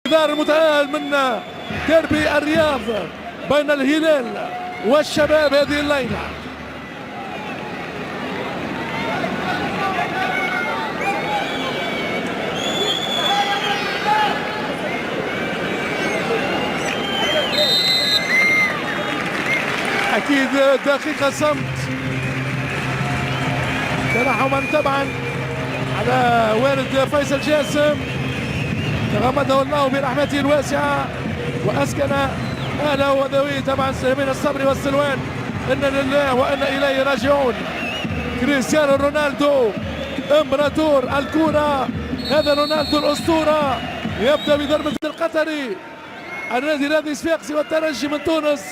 دار المتأهل من ديربي الرياض بين الهلال والشباب هذه الليلة. أكيد دقيقة صمت ترحما طبعا على والد فيصل جاسم، تغمده الله برحمته الواسعة وأسكن أهله وذويه طبعا من الصبر والسلوان. إنا لله وإنا إليه راجعون. كريستيانو رونالدو إمبراطور الكرة، هذا رونالدو الأسطورة، يبدأ بضربة القطري النادي الذي الصفاقسي والترجي من تونس.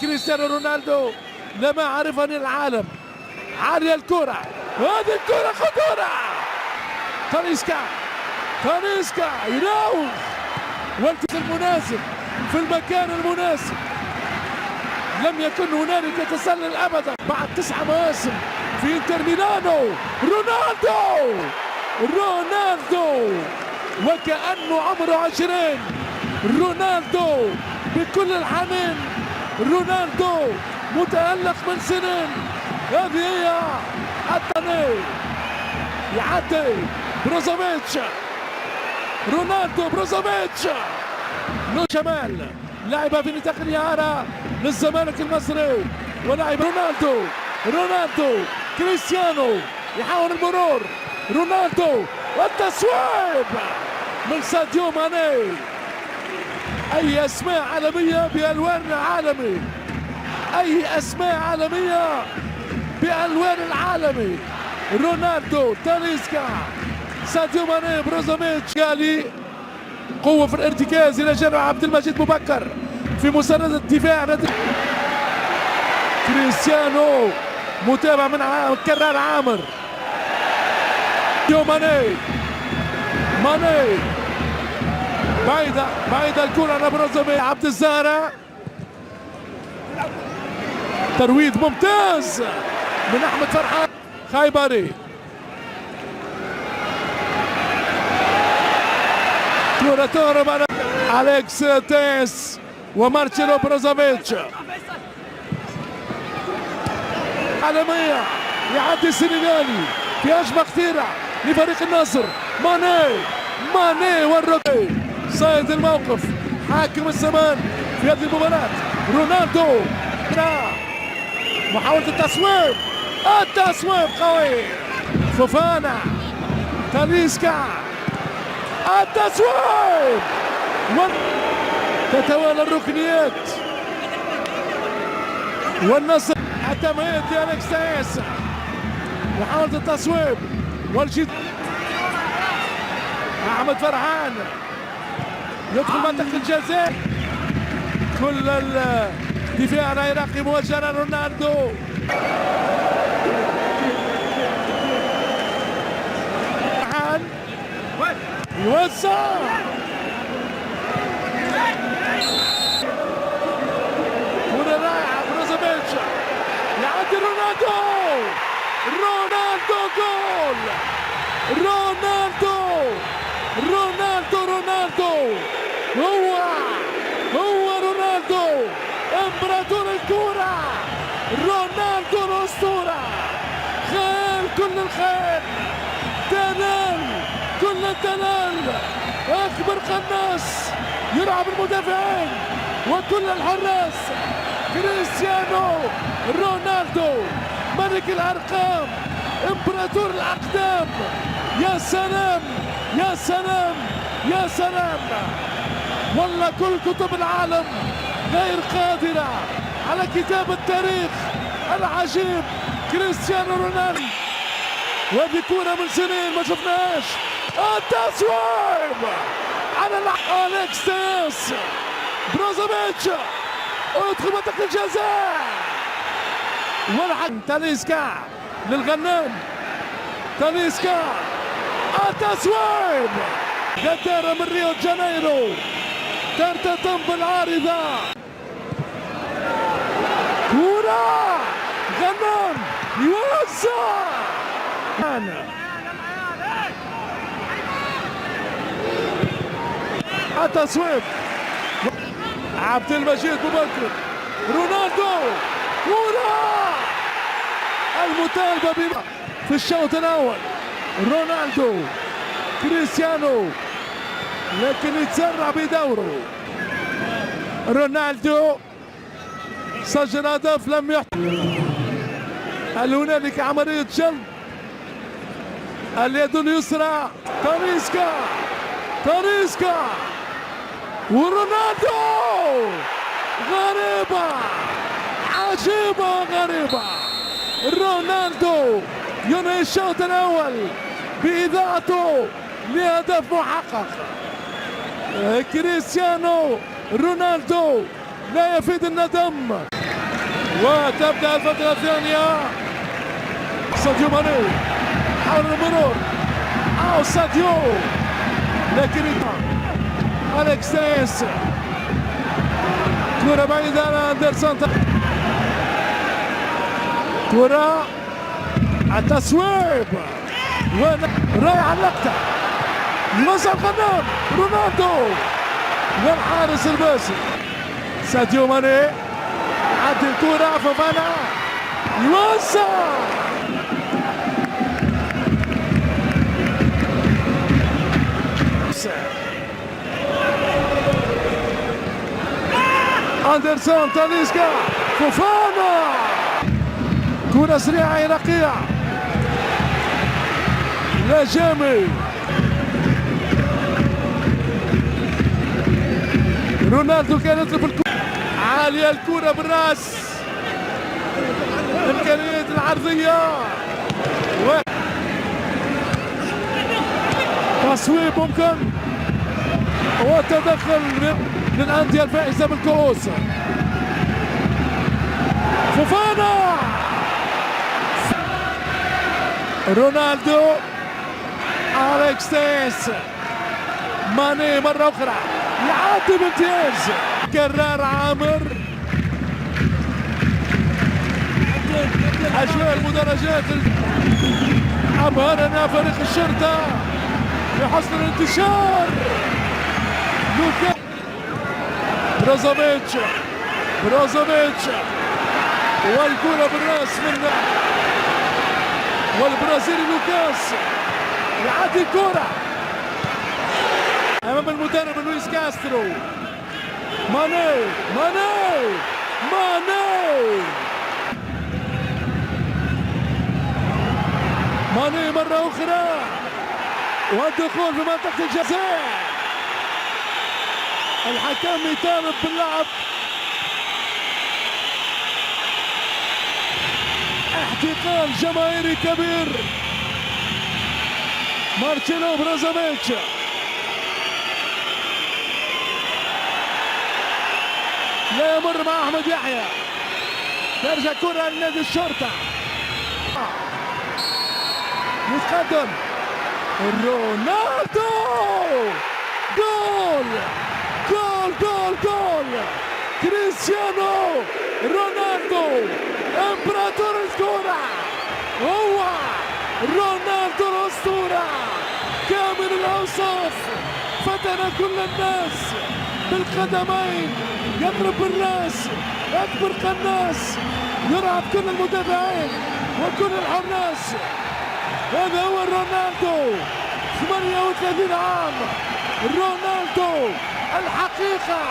كريستيانو رونالدو لما عرفني العالم، عالية الكرة، هذه الكرة خطورة، تاليسكا يراوغ والتس المناسب في المكان المناسب. لم يكن هنالك تسلل ابدا بعد 9 مواسم في انتر ميلانو. رونالدو وكأنه عمره 20. رونالدو بكل الحنين، رونالدو متألق من سنين. هذه هي الثانية، يعدي بروزوفيتش، رونالدو بروزوفيتش له شمال، لعب في نطاق الإعارة للزمالك المصري ولعب رونالدو كريستيانو يحاول المرور، رونالدو والتصويب من ساديو ماني. أي أسماء عالمية بألوان عالمي، أي أسماء عالمية بألوان العالمي. رونالدو، تاليسكا، ساديو ماني، بروزوفيتش. قالي قوة في الارتكاز إلى جانب عبد المجيد بوبكر في مساندة الدفاع. كريستيانو متابع من كرار عامر. ماني بعيدة الكرة على بروزوفيتش. عبد الزهرة، ترويض ممتاز من أحمد فرحان. خيبري، كرة تهرب على أليكس تيس ومارتشيلو بروزوفيتش. عالمية، يعدي السنغالي في هجمة خطيرة لفريق النصر. ماني والركي صيد الموقف، حاكم الزمان في هذه المباراة. رونالدو، محاولة التصويب قوي. فوفانا، تاليسكا، التصويب، تتوالى الركنيات والنصر. التمهيد لأليكس تيس، محاولة التصويب والجد. أحمد فرحان يدخل منطقة الجزاء. كل الدفاع العراقي موجه لرونالدو. يوزع كرة رائعة. بروزوفيتش يعدي رونالدو جول. رونالدو هو رونالدو امبراطور الكرة. رونالدو الأسطورة، خيال كل الخيال، دلال كل الدلال، أكبر قناص يلعب المدافعين وكل الحراس. كريستيانو رونالدو ملك الأرقام، إمبراطور الأقدام. يا سلام والله كل كتب العالم غير قادرة على كتابة التاريخ العجيب. كريستيانو رونالدو، وهذه كورة من سنين ما شفناهاش. التصويب على أليكس تيس. بروزوفيتش ادخل منطقة الجزاء والحكم. تاليسكا للغنام، تاليسكا التصويب. غدارة من ريو دي جانيرو ترتطم بالعارضة. كورة غنام يوزع. التصويب عبد المجيد بوبكر، رونالدو، كرة المطالبة بما في الشوط الأول. رونالدو كريستيانو لكن يتسرع بدوره. رونالدو سجل هدف لم يحصل. هل هنالك عملية جلب؟ اليد اليسرى تاليسكا ورونالدو، غريبة عجيبة غريبة. رونالدو ينهي الشوط الأول بإذاعته لهدف محقق. كريستيانو رونالدو لا يفيد الندم. وتبدأ الفترة الثانية. ساديو ماني حاول المرور ساديو لكن أليكس تيريس، كرة بعيدة على أندرسون، كرة التصويب رائع اللقطة، يوزع الغنام رونالدو والحارس الباسل ساديو ماني، عدي الكرة فوفانا يوزع أندرسون، تاليسكا، فوفانا، كرة سريعة عراقية لا جامي. رونالدو كان يطلب الكرة عالية، الكرة بالراس، إمكانية العرضية تصويب ممكن وتدخل للأندية الفائزة بالكؤوس. فوفانا، رونالدو، أليكس تيريس، ماني مرة أخرى يعدي بامتياز. كرار عامر، أجواء المدرجات أبهرنا فريق الشرطة لحسن الانتشار. لوكا بروزوفيتش والكرة بالراس من والبرازيلي لوكاس يعدي الكرة أمام المدرب لويس كاسترو. ماني مرة أخرى والدخول في منطقة الجزاء. الحكم يطالب باللعب، احتقان جماهيري كبير. مارتينو بروزوفيتش لا يمر مع أحمد يحيى، ترجع كرة لنادي الشرطة، يتقدم رونالدو، جول كريستيانو رونالدو امبراطور الكرة، هو رونالدو الأسطورة كامل الأوصاف، فتن كل الناس بالقدمين، يضرب بالراس، أكبر قناص، يرعب كل المدافعين وكل الحراس. هذا هو رونالدو، 38 عام، رونالدو الحقيقة،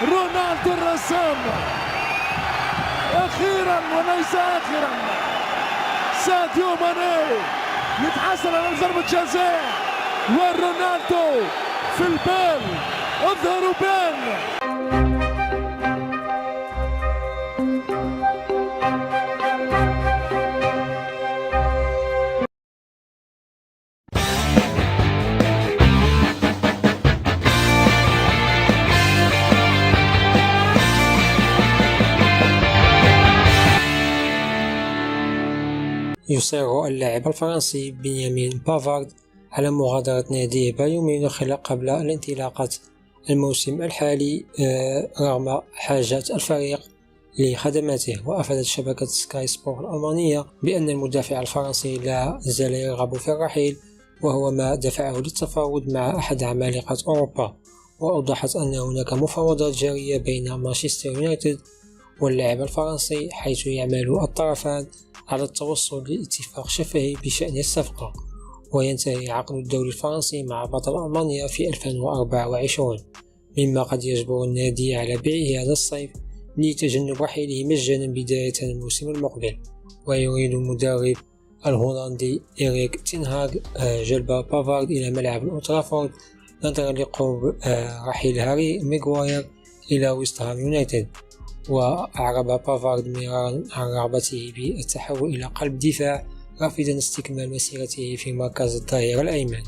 رونالدو الرسام. أخيرا وليس آخرا ساديو ماني يتحصل على ضربة جزاء، ورونالدو في البال، اظهروا بال. يصر اللاعب الفرنسي بنيامين بافارد على مغادرة ناديه بايرن ميونخ قبل الانطلاقة الموسم الحالي رغم حاجة الفريق لخدماته. وأفادت شبكة سكاي سبورت الألمانية بأن المدافع الفرنسي لا زال يرغب في الرحيل، وهو ما دفعه للتفاوض مع أحد عمالقة أوروبا. وأوضحت أن هناك مفاوضات جارية بين مانشستر يونايتد واللاعب الفرنسي، حيث يعمل الطرفان على التوصل لاتفاق شفهي بشأن الصفقة، وينتهي عقد الدوري الفرنسي مع بطل ألمانيا في 2024، مما قد يجبر النادي على بيعه هذا الصيف لتجنب رحيله مجانا بداية الموسم المقبل. ويريد المدرب الهولندي إريك تنهاغ جلب بافارد إلى ملعب الأولترافورد نظرا لقرب رحيل هاري ميغواير إلى ويست هام يونايتد. وأعرب بافارد مرارا عن رغبته بالتحول إلى قلب دفاع، رافضا استكمال مسيرته في مركز الظهير الأيمن.